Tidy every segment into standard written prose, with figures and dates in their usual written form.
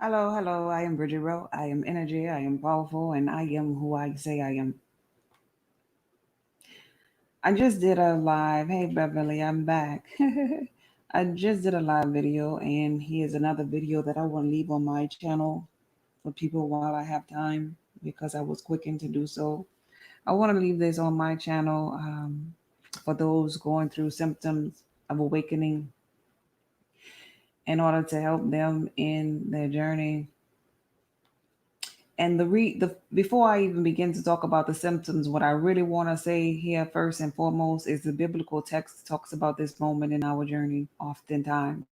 Hello, hello. I am Bridget Rowe. I am energy. I am powerful, and I am who I say I am. I just did a live. Hey, Beverly, I'm back. I just did a live video, and here's another video that I want to leave on my channel for people while I have time because I was quickened to do so. I want to leave this on my channel for those going through symptoms of awakening in order to help them in their journey. And the before I even begin to talk about the symptoms, what I really want to say here first and foremost is the biblical text talks about this moment in our journey oftentimes.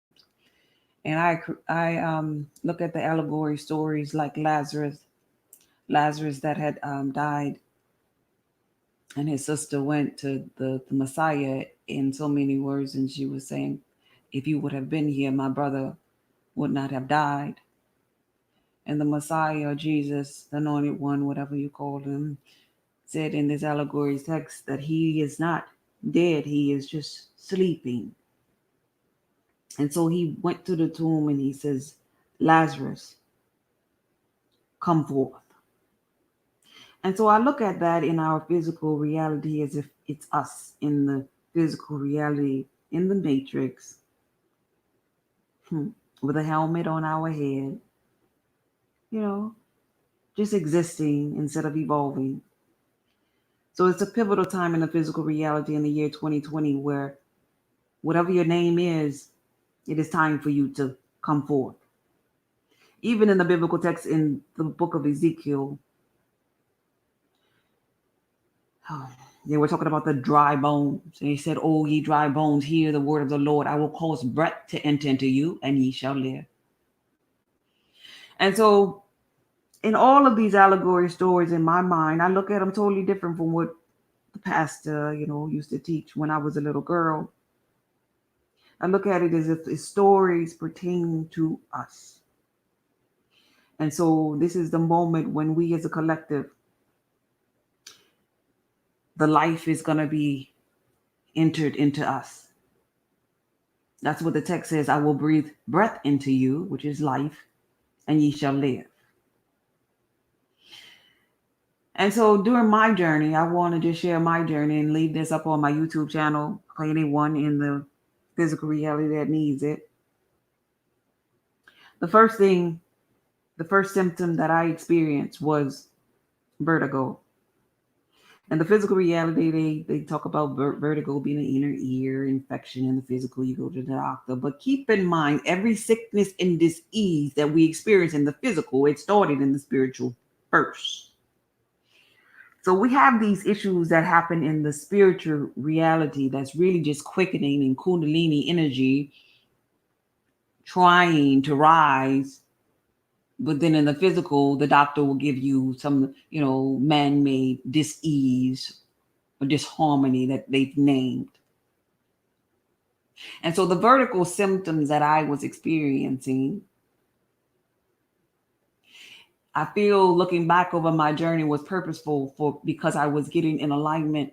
And I look at the allegory stories like Lazarus that had died, and his sister went to the Messiah in so many words, and she was saying, "If you would have been here, my brother would not have died." And the Messiah, or Jesus, the anointed one, whatever you call him, said in this allegory text that he is not dead, he is just sleeping. And so he went to the tomb and he says, Lazarus, come forth. And so I look at that in our physical reality as if it's us in the physical reality, in the matrix, with a helmet on our head, you know, just existing instead of evolving. So it's a pivotal time in the physical reality in the year 2020 where whatever your name is, it is time for you to come forth. Even in the biblical text in the book of Ezekiel, they were talking about the dry bones. And he said, "Oh, ye dry bones, hear the word of the Lord. I will cause breath to enter into you, and ye shall live." And so, in all of these allegory stories in my mind, I look at them totally different from what the pastor, used to teach when I was a little girl. I look at it as if the stories pertain to us. And so this is the moment when we as a collective, the life is going to be entered into us. That's what the text says. I will breathe breath into you, which is life, and ye shall live. And so during my journey, I want to just share my journey and leave this up on my YouTube channel for anyone in the physical reality that needs it. The first thing, the first symptom that I experienced was vertigo. And the physical reality, they talk about vertigo being an inner ear infection. In the physical, you go to the doctor. But keep in mind, every sickness and disease that we experience in the physical, it started in the spiritual first. So we have these issues that happen in the spiritual reality that's really just quickening and kundalini energy trying to rise. But then in the physical, the doctor will give you some, man-made dis-ease or disharmony that they've named. And so the vertical symptoms that I was experiencing, I feel looking back over my journey was purposeful because I was getting in alignment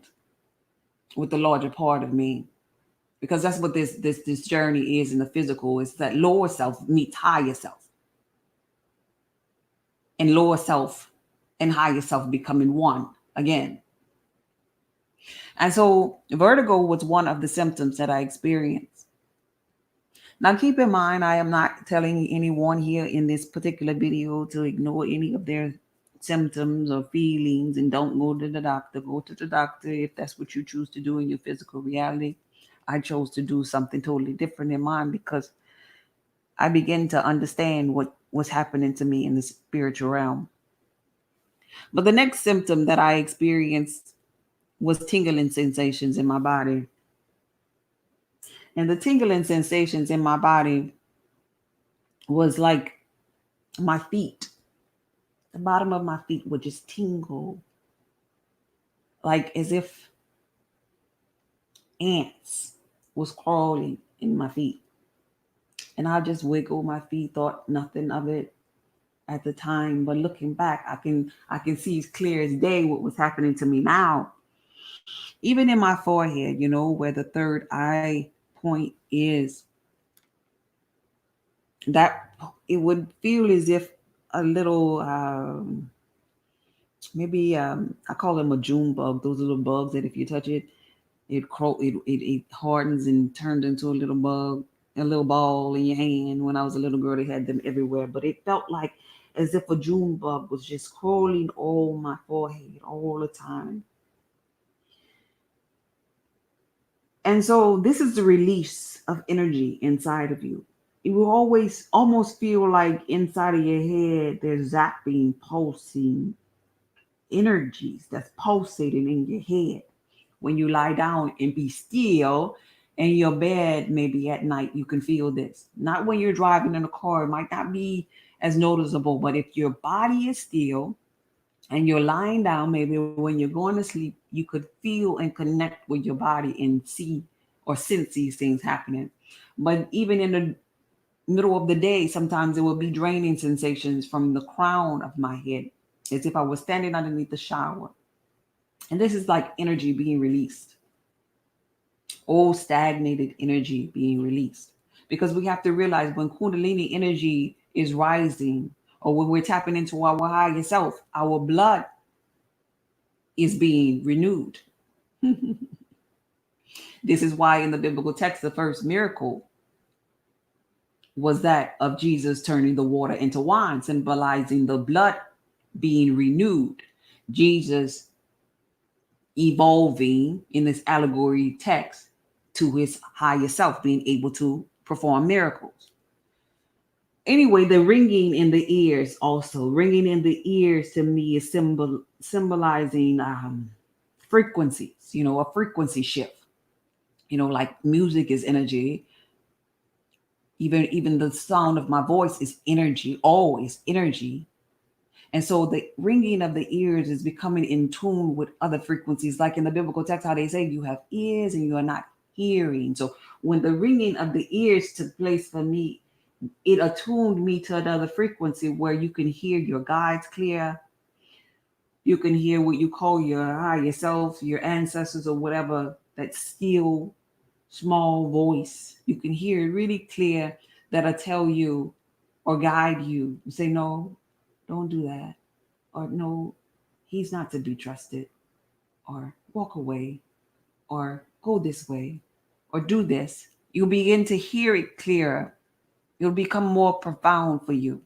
with the larger part of me. Because that's what this journey is in the physical. It's that lower self meets higher self. And lower self and higher self becoming one again. And so vertigo was one of the symptoms that I experienced. Now, keep in mind, I am not telling anyone here in this particular video to ignore any of their symptoms or feelings and don't go to the doctor. Go to the doctor if that's what you choose to do in your physical reality. I chose to do something totally different in mine because I began to understand what was happening to me in the spiritual realm. But the next symptom that I experienced was tingling sensations in my body. And the tingling sensations in my body was like my feet, the bottom of my feet would just tingle, like as if ants was crawling in my feet. And I just wiggled my feet, thought nothing of it at the time. But looking back, I can see as clear as day what was happening to me now. Even in my forehead, where the third eye point is, that it would feel as if a little, maybe I call them a June bug. Those little bugs that if you touch it, it hardens and turns into a little bug, a little ball in your hand. When I was a little girl, they had them everywhere, but it felt like as if a June bug was just crawling all my forehead all the time. And so this is the release of energy inside of you. You will always almost feel like inside of your head there's zapping, pulsing energies that's pulsating in your head. When you lie down and be still in your bed, maybe at night, you can feel this. Not when you're driving in a car, it might not be as noticeable, but if your body is still and you're lying down, maybe when you're going to sleep, you could feel and connect with your body and see or sense these things happening. But even in the middle of the day, sometimes it will be draining sensations from the crown of my head, as if I was standing underneath the shower. And this is like energy being released, old stagnated energy being released. Because we have to realize when Kundalini energy is rising, or when we're tapping into our higher self, our blood is being renewed. This is why in the biblical text, the first miracle was that of Jesus turning the water into wine, symbolizing the blood being renewed. Jesus evolving in this allegory text to his higher self, being able to perform miracles. Anyway, the ringing in the ears, also ringing in the ears to me is symbolizing frequencies, a frequency shift. Like music is energy. Even the sound of my voice is energy, always energy. And so the ringing of the ears is becoming in tune with other frequencies, like in the biblical text, how they say you have ears and you are not hearing. So when the ringing of the ears took place for me, it attuned me to another frequency where you can hear your guides clear. You can hear what you call your higher self, your ancestors, or whatever, that still small voice. You can hear it really clear that'll tell you or guide you. You say, no, don't do that. Or no, he's not to be trusted. Or walk away. Or go this way. Or do this. You'll begin to hear it clearer. It'll become more profound for you.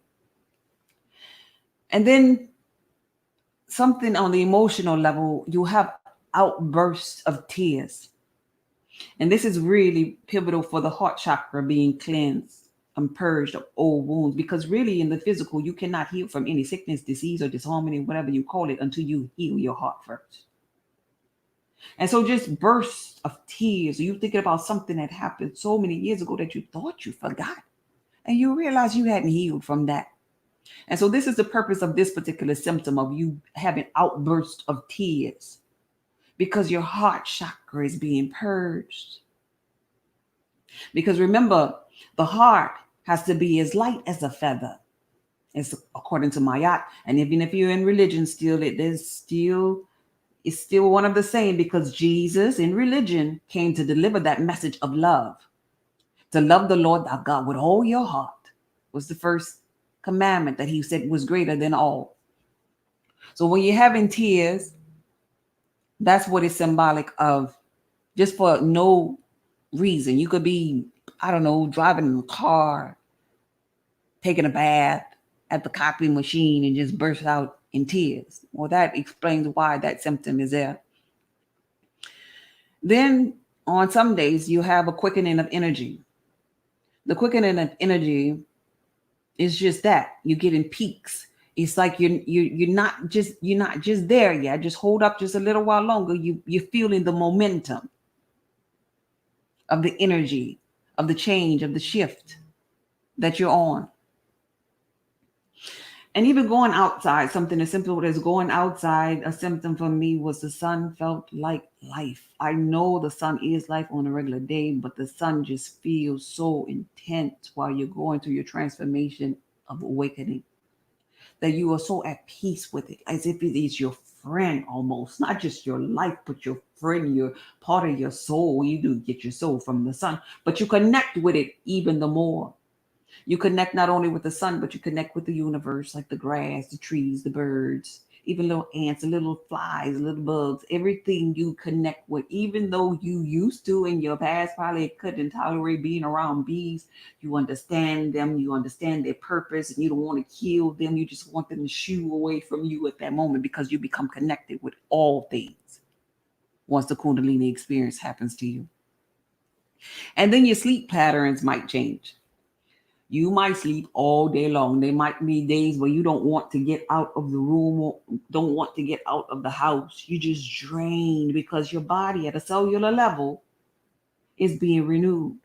And then something on the emotional level, you have outbursts of tears. And this is really pivotal for the heart chakra being cleansed and purged of old wounds. Because really, in the physical, you cannot heal from any sickness, disease, or disharmony, whatever you call it, until you heal your heart first. And so, just bursts of tears, you thinking about something that happened so many years ago that you thought you forgot, and you realize you hadn't healed from that. And so, this is the purpose of this particular symptom of you having outbursts of tears, because your heart chakra is being purged. Because remember, the heart has to be as light as a feather. It's according to Mayat. And even if you're in religion still, it's still one of the same, because Jesus in religion came to deliver that message of love. To love the Lord thy God with all your heart was the first commandment that he said was greater than all. So when you're having tears, that's what it's symbolic of, just for no reason. You could be, I don't know, driving in a car, taking a bath at the copy machine and just burst out in tears. Well, that explains why that symptom is there. Then on some days you have a quickening of energy. The quickening of energy is just that. You're getting peaks. It's like you're not just there yet. Just hold up just a little while longer. You're feeling the momentum of the energy, of the change, of the shift that you're on. And even going outside, something as simple as going outside, a symptom for me was the sun felt like life. I know the sun is life on a regular day, but the sun just feels so intense while you're going through your transformation of awakening, that you are so at peace with it, as if it is your friend almost, not just your life, but your friend, your part of your soul. You do get your soul from the sun, but you connect with it even the more. You connect not only with the sun, but you connect with the universe, like the grass, the trees, the birds, even little ants, little flies, little bugs, everything you connect with, even though you used to in your past probably couldn't tolerate being around bees, you understand them, you understand their purpose, and you don't want to kill them. You just want them to shoo away from you at that moment because you become connected with all things once the Kundalini experience happens to you. And then your sleep patterns might change. You might sleep all day long. There might be days where you don't want to get out of the room or don't want to get out of the house. You just drained because your body at a cellular level is being renewed,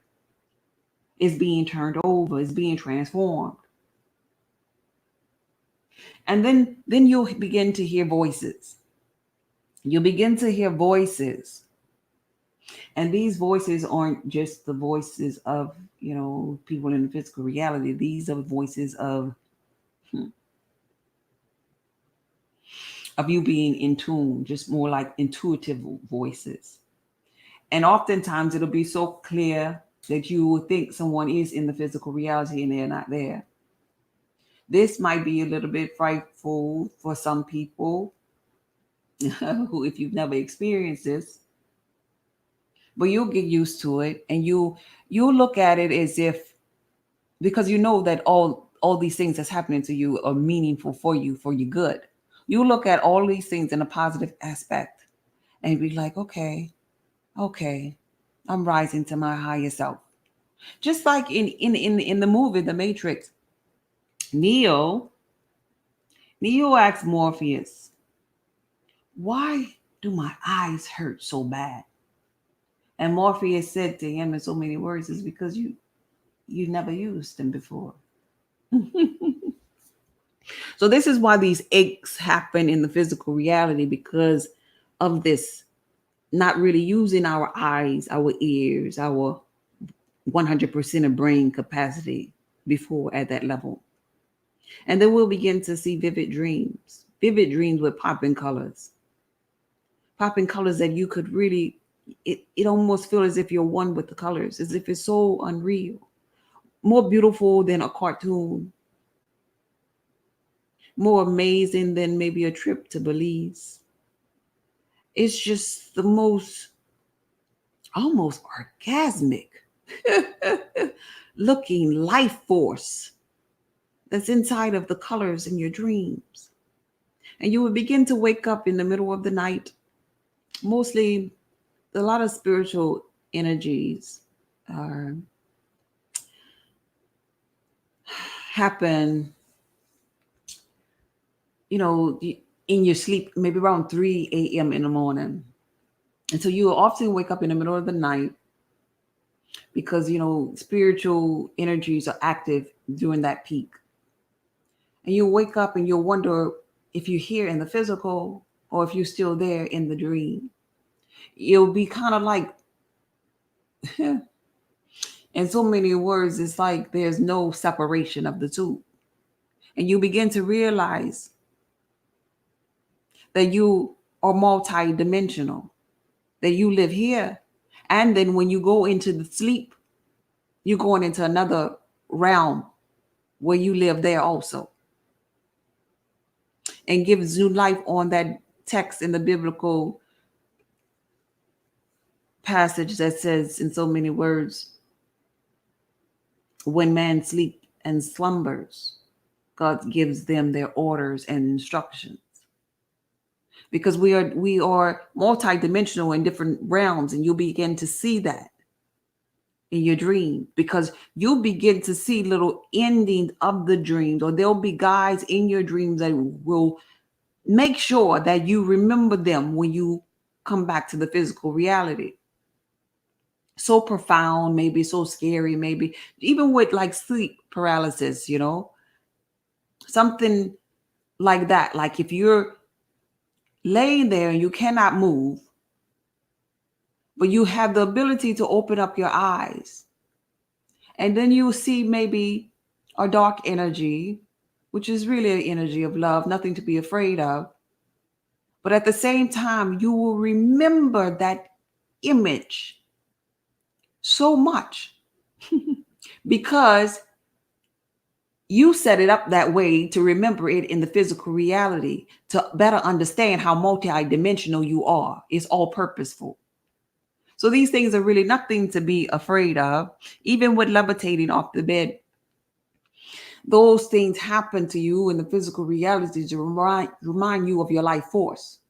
is being turned over, is being transformed. And then you'll begin to hear voices. You'll begin to hear voices. And these voices aren't just the voices of, people in the physical reality. These are voices of you being in tune, just more like intuitive voices. And oftentimes it'll be so clear that you will think someone is in the physical reality and they're not there. This might be a little bit frightful for some people who, if you've never experienced this, but you'll get used to it, and you'll look at it as if, because you know that all these things that's happening to you are meaningful for you, for your good. You look at all these things in a positive aspect and be like, okay, I'm rising to my higher self. Just like in the movie The Matrix, Neo asked Morpheus, why do my eyes hurt so bad? And Morpheus said to him in so many words, is because you never used them before. So this is why these aches happen in the physical reality, because of this not really using our eyes, our ears, our 100% of brain capacity before at that level. And then we'll begin to see vivid dreams with popping colors that you could really, it almost feels as if you're one with the colors, as if it's so unreal, more beautiful than a cartoon, more amazing than maybe a trip to Belize. It's just the most almost orgasmic looking life force that's inside of the colors in your dreams. And you will begin to wake up in the middle of the night. Mostly a lot of spiritual energies are happen, in your sleep, maybe around 3 a.m. in the morning. And so you will often wake up in the middle of the night because, spiritual energies are active during that peak. And you'll wake up and you'll wonder if you're here in the physical or if you're still there in the dream. You'll be kind of like, in so many words, it's like there's no separation of the two. And you begin to realize that you are multi-dimensional, that you live here. And then when you go into the sleep, you're going into another realm where you live there also. And gives new life on that text in the biblical passage that says in so many words, when man sleep and slumbers, God gives them their orders and instructions. Because we are multidimensional in different realms, and you'll begin to see that in your dream, because you'll begin to see little endings of the dreams, or there'll be guys in your dreams that will make sure that you remember them when you come back to the physical reality. So profound, maybe so scary, maybe even with like sleep paralysis, something like that. Like if you're laying there and you cannot move, but you have the ability to open up your eyes, and then you see maybe a dark energy, which is really an energy of love, nothing to be afraid of. But at the same time, you will remember that image so much because You set it up that way to remember it in the physical reality, to better understand how multidimensional you are. It's all purposeful. So these things are really nothing to be afraid of. Even with levitating off the bed, those things happen to you in the physical reality to remind you of your life force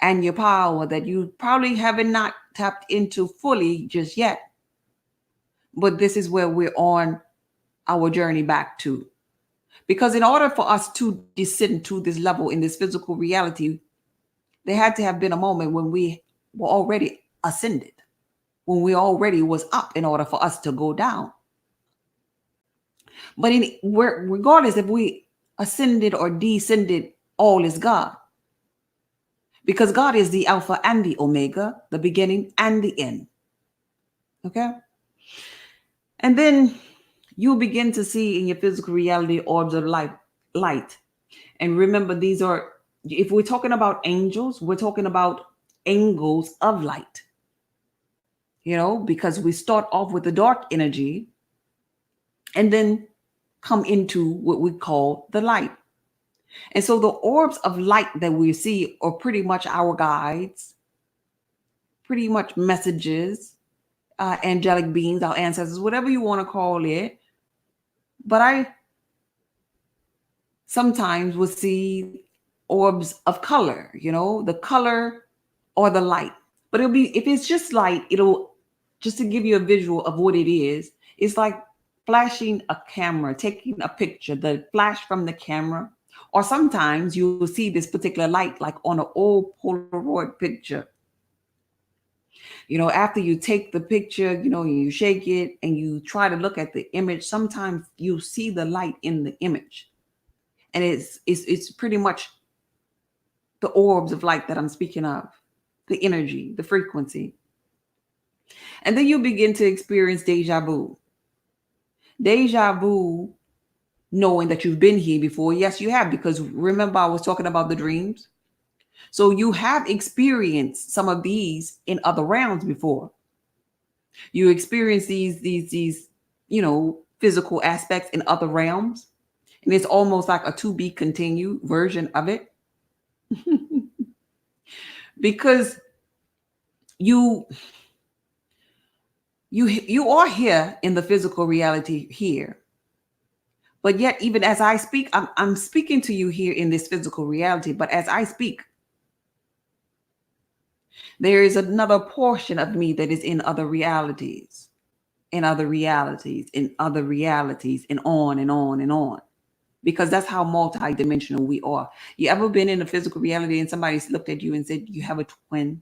and your power that you probably haven't not tapped into fully just yet. But this is where we're on our journey back to. Because in order for us to descend to this level in this physical reality, there had to have been a moment when we were already ascended, when we already was up in order for us to go down. But regardless if we ascended or descended, all is God. Because God is the Alpha and the Omega, the beginning and the end. Okay? And then you begin to see in your physical reality orbs of light. And remember, these are, if we're talking about angels, we're talking about angles of light. Because we start off with the dark energy and then come into what we call the light. And so the orbs of light that we see are pretty much our guides, pretty much messages, angelic beings, our ancestors, whatever you want to call it. But I sometimes will see orbs of color, the color or the light. But it'll be, if it's just light, it'll, just to give you a visual of what it is, it's like flashing a camera, taking a picture, the flash from the camera. Or sometimes you'll see this particular light like on an old Polaroid picture. After you take the picture, you shake it and you try to look at the image, sometimes you see the light in the image. And it's pretty much the orbs of light that I'm speaking of, the energy, the frequency. And then you begin to experience deja vu. Deja vu, knowing that you've been here before. Yes, you have, because remember I was talking about the dreams. So you have experienced some of these in other realms before. You experience these physical aspects in other realms, and it's almost like a to be continued version of it. Because you are here in the physical reality here. But yet, even as I speak, I'm speaking to you here in this physical reality. But as I speak, there is another portion of me that is in other realities, in other realities, in other realities, and on and on and on. Because that's how multidimensional we are. You ever been in a physical reality and somebody's looked at you and said, you have a twin?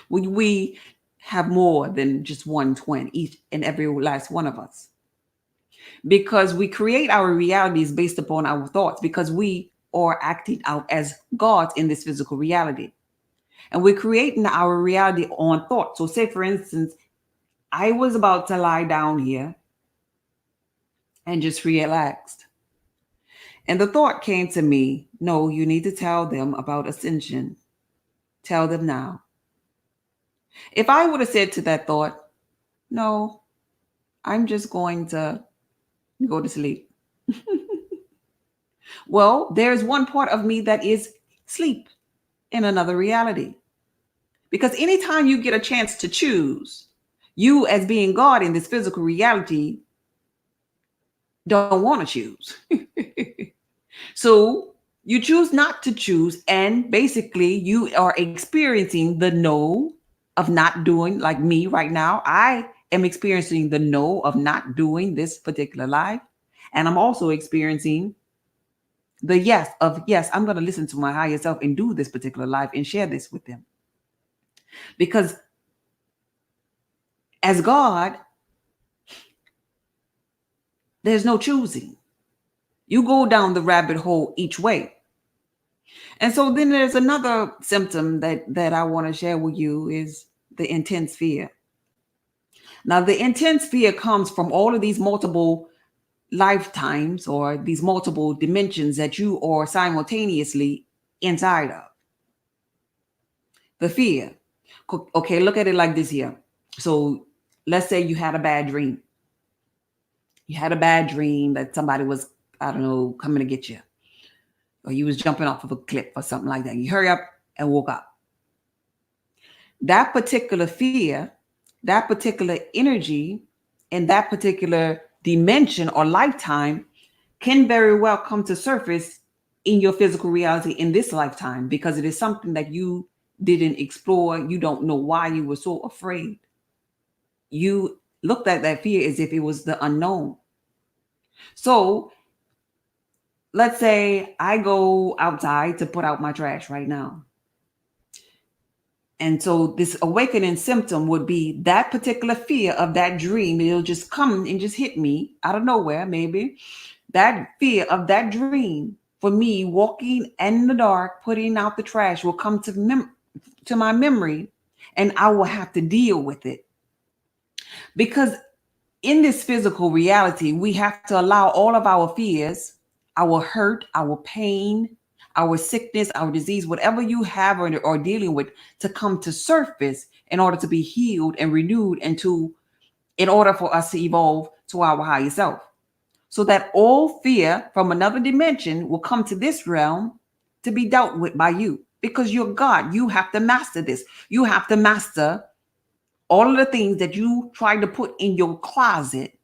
We have more than just one twin, each and every last one of us. Because we create our realities based upon our thoughts, because we are acting out as gods in this physical reality. And we're creating our reality on thought. So say, for instance, I was about to lie down here and just relaxed. And the thought came to me, no, you need to tell them about ascension. Tell them now. If I would have said to that thought, no, I'm just going to go to sleep. Well, there's one part of me that is sleep in another reality. Because anytime you get a chance to choose, you as being God in this physical reality don't want to choose. So you choose not to choose. And basically you are experiencing the no of not doing, like me right now. I am experiencing the no of not doing this particular life. And I'm also experiencing the yes of, yes, I'm going to listen to my higher self and do this particular life and share this with them. Because as God, there's no choosing. You go down the rabbit hole each way. And so then there's another symptom that I want to share with you is the intense fear. Now, the intense fear comes from all of these multiple lifetimes or these multiple dimensions that you are simultaneously inside of. The fear. Okay, look at it like this here. So let's say you had a bad dream. You had a bad dream that somebody was, I don't know, coming to get you, or you was jumping off of a cliff or something like that. You hurry up and woke up. That particular fear, that particular energy, and that particular dimension or lifetime can very well come to surface in your physical reality in this lifetime, because it is something that you didn't explore. You don't know why you were so afraid. You looked at that fear as if it was the unknown. So let's say I go outside to put out my trash right now. And so this awakening symptom would be that particular fear of that dream. It'll just come and just hit me out of nowhere, maybe. That fear of that dream for me walking in the dark, putting out the trash will come to my memory, and I will have to deal with it. Because in this physical reality, we have to allow all of our fears, our hurt, our pain, our sickness, our disease, whatever you have or dealing with, to come to surface in order to be healed and renewed, and in order for us to evolve to our higher self. So that all fear from another dimension will come to this realm to be dealt with by you, because you're God. You have to master this. You have to master all of the things that you tried to put in your closet,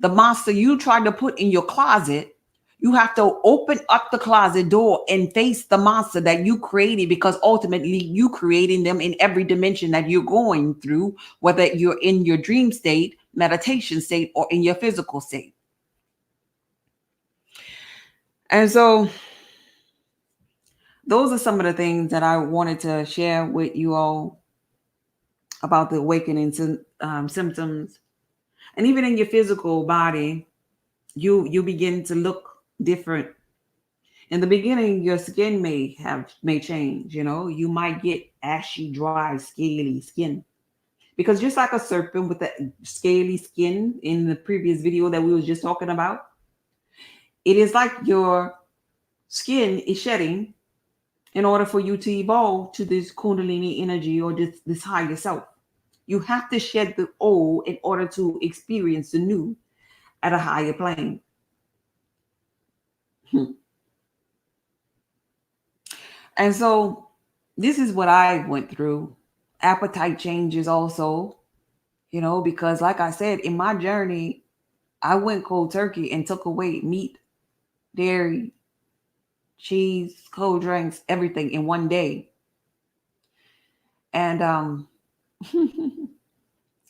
the monster you tried to put in your closet. You have to open up the closet door and face the monster that you created, because ultimately you creating them in every dimension that you're going through, whether you're in your dream state, meditation state, or in your physical state. And so those are some of the things that I wanted to share with you all about the awakening symptoms. And even in your physical body, you begin to look different. In the beginning, your skin may change. You might get ashy, dry, scaly skin, because just like a serpent with the scaly skin in the previous video that we was just talking about, it is like your skin is shedding in order for you to evolve to this kundalini energy, or this higher self. You have to shed the old in order to experience the new at a higher plane. And so this is what I went through. Appetite changes also, because like I said, in my journey, I went cold turkey and took away meat, dairy, cheese, cold drinks, everything in one day. And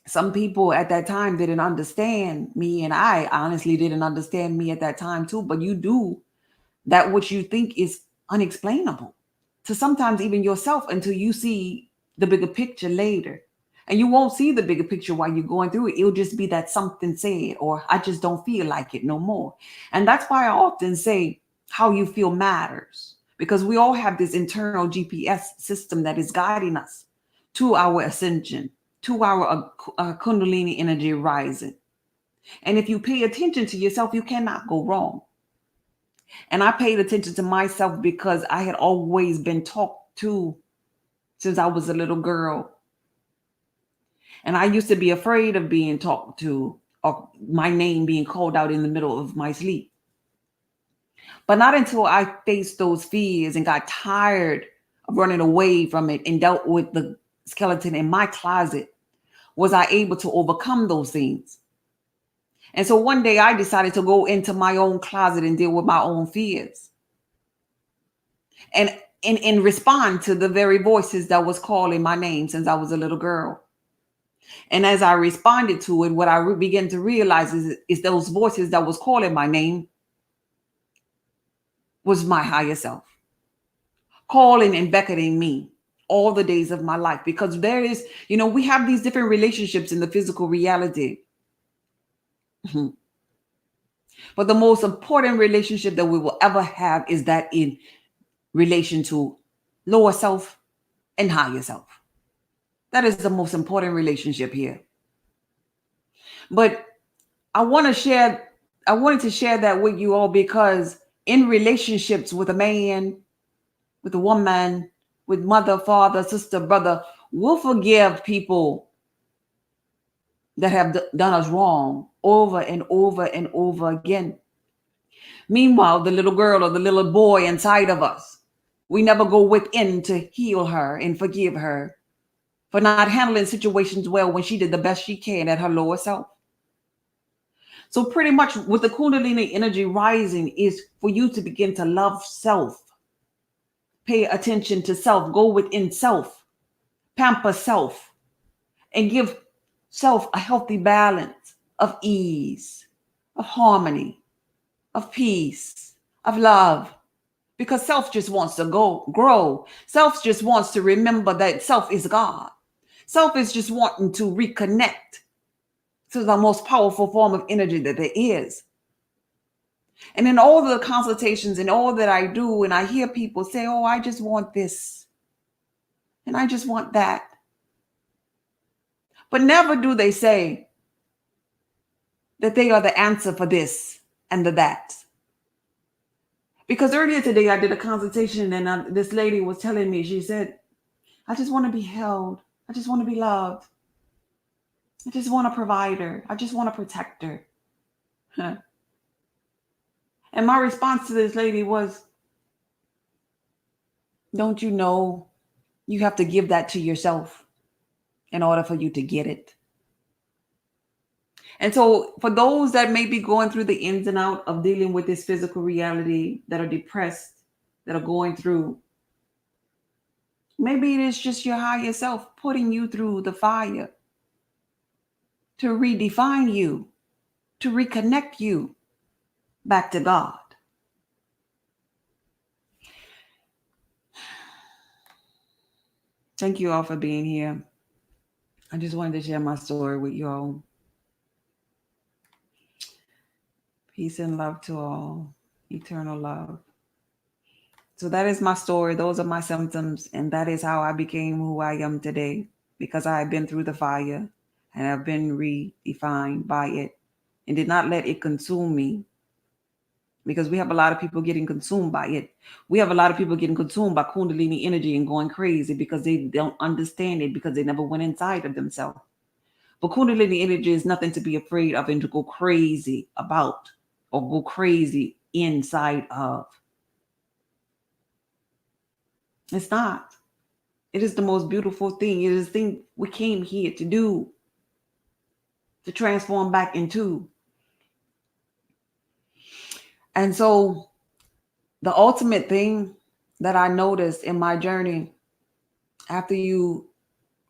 some people at that time didn't understand me, and I honestly didn't understand me at that time too. But you do that which you think is unexplainable to sometimes even yourself, until you see the bigger picture later. And you won't see the bigger picture while you're going through it. It'll just be that something said, or I just don't feel like it no more. And that's why I often say how you feel matters, because we all have this internal GPS system that is guiding us to our ascension, to our kundalini energy rising. And if you pay attention to yourself, you cannot go wrong. And I paid attention to myself because I had always been talked to since I was a little girl. And I used to be afraid of being talked to, or my name being called out in the middle of my sleep. But not until I faced those fears and got tired of running away from it and dealt with the skeleton in my closet was I able to overcome those things. And so one day I decided to go into my own closet and deal with my own fears. And respond to the very voices that was calling my name since I was a little girl. And as I responded to it, what I began to realize is those voices that was calling my name was my higher self, calling and beckoning me all the days of my life. Because there is, we have these different relationships in the physical reality. But the most important relationship that we will ever have is that in relation to lower self and higher self. That is the most important relationship here. But I wanted to share that with you all, because in relationships with a man, with a woman, with mother, father, sister, brother, we'll forgive people that have done us wrong over and over and over again. Meanwhile, the little girl or the little boy inside of us, we never go within to heal her and forgive her for not handling situations well when she did the best she can at her lower self. So, pretty much with the Kundalini energy rising is for you to begin to love self, pay attention to self, go within self, pamper self, and give self a healthy balance of ease, of harmony, of peace, of love. Because self just wants to grow. Self just wants to remember that self is God. Self is just wanting to reconnect to the most powerful form of energy that there is. And in all the consultations and all that I do, and I hear people say, oh, I just want this and I just want that. But never do they say that they are the answer for this and the that. Because earlier today I did a consultation and this lady was telling me, she said, I just want to be held. I just want to be loved. I just want a provider. I just want a protector. Huh. And my response to this lady was, don't you know you have to give that to yourself in order for you to get it? And so for those that may be going through the ins and out of dealing with this physical reality, that are depressed, that are going through, maybe it is just your higher self putting you through the fire to redefine you, to reconnect you back to God. Thank you all for being here. I just wanted to share my story with you all. Peace and love to all. Eternal love. So that is my story. Those are my symptoms. And that is how I became who I am today. Because I have been through the fire and have been redefined by it and did not let it consume me. Because we have a lot of people getting consumed by it. We have a lot of people getting consumed by Kundalini energy and going crazy because they don't understand it, because they never went inside of themselves. But Kundalini energy is nothing to be afraid of and to go crazy about or go crazy inside of. It's not. It is the most beautiful thing. It is the thing we came here to do, to transform back into. And so the ultimate thing that I noticed in my journey, after you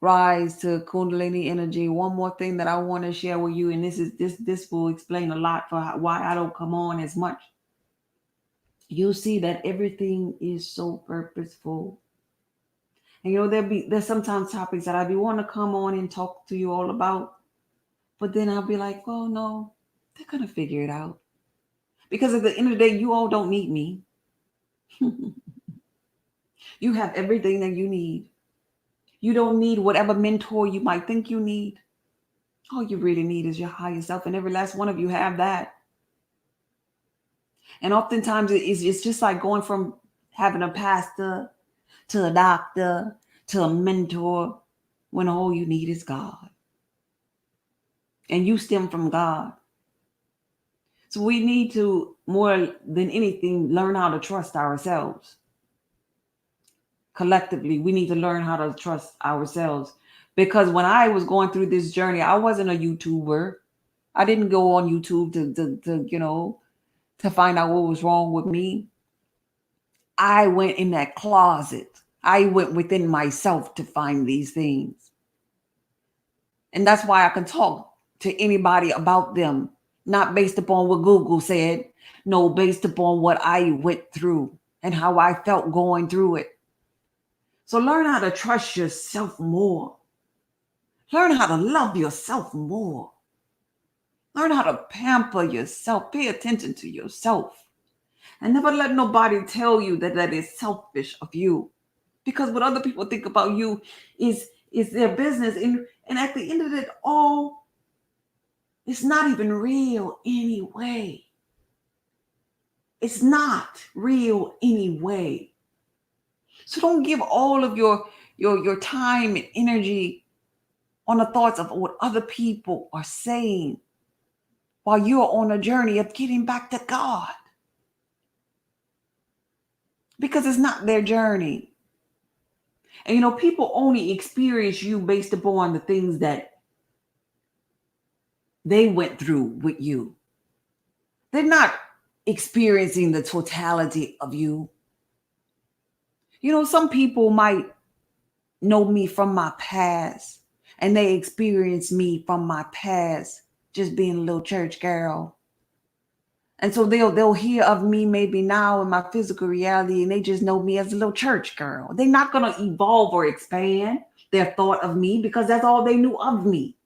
rise to Kundalini energy, one more thing that I want to share with you, and this will explain a lot for why I don't come on as much. You'll see that everything is so purposeful. And there's sometimes topics that I be want to come on and talk to you all about, but then I'll be like, oh no, they're gonna figure it out. Because at the end of the day, you all don't need me. You have everything that you need. You don't need whatever mentor you might think you need. All you really need is your higher self, and every last one of you have that. And oftentimes it's just like going from having a pastor to a doctor to a mentor, when all you need is God. And you stem from God. So we need to, more than anything, learn how to trust ourselves. Collectively, we need to learn how to trust ourselves. Because when I was going through this journey, I wasn't a YouTuber. I didn't go on YouTube to find out what was wrong with me. I went in that closet. I went within myself to find these things. And that's why I can talk to anybody about them, not based upon what Google said, no, based upon what I went through and how I felt going through it. So learn how to trust yourself more. Learn how to love yourself more. Learn how to pamper yourself. Pay attention to yourself. And never let nobody tell you that is selfish of you. Because what other people think about you is their business. And at the end of it all, it's not even real anyway. It's not real anyway. So don't give all of your time and energy on the thoughts of what other people are saying while you're on a journey of getting back to God. Because it's not their journey. And people only experience you based upon the things that they went through with you. They're not experiencing the totality of you. Some people might know me from my past, and they experience me from my past just being a little church girl. And so they'll hear of me maybe now in my physical reality, and they just know me as a little church girl. They're not going to evolve or expand their thought of me because that's all they knew of me.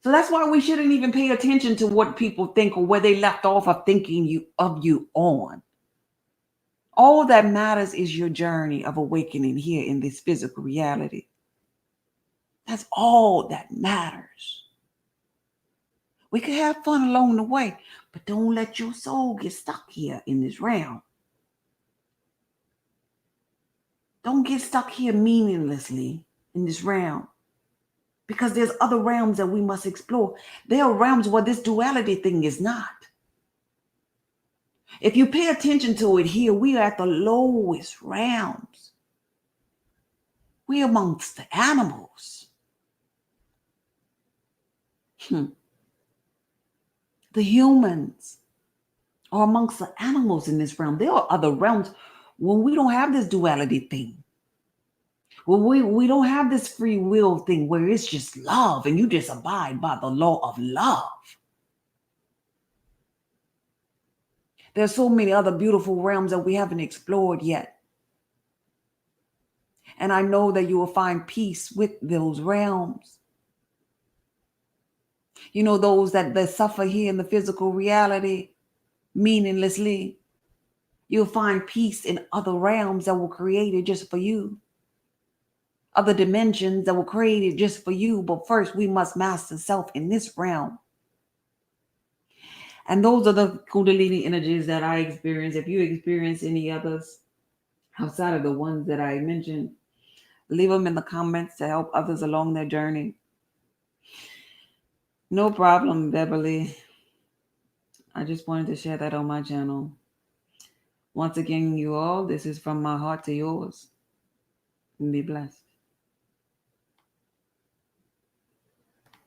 So that's why we shouldn't even pay attention to what people think or where they left off of thinking of you on. All that matters is your journey of awakening here in this physical reality. That's all that matters. We can have fun along the way, but don't let your soul get stuck here in this realm. Don't get stuck here meaninglessly in this realm, because there's other realms that we must explore. There are realms where this duality thing is not. If you pay attention to it here, we are at the lowest realms. We're amongst the animals. The humans are amongst the animals in this realm. There are other realms when we don't have this duality thing. Well, we don't have this free will thing where it's just love and you just abide by the law of love. There's so many other beautiful realms that we haven't explored yet. And I know that you will find peace with those realms. Those that suffer here in the physical reality meaninglessly. You'll find peace in other realms that were created just for you. Other dimensions that were created just for you. But first, we must master self in this realm. And those are the Kundalini energies that I experience. If you experience any others outside of the ones that I mentioned, leave them in the comments to help others along their journey. No problem, Beverly. I just wanted to share that on my channel. Once again, you all, this is from my heart to yours. And be blessed.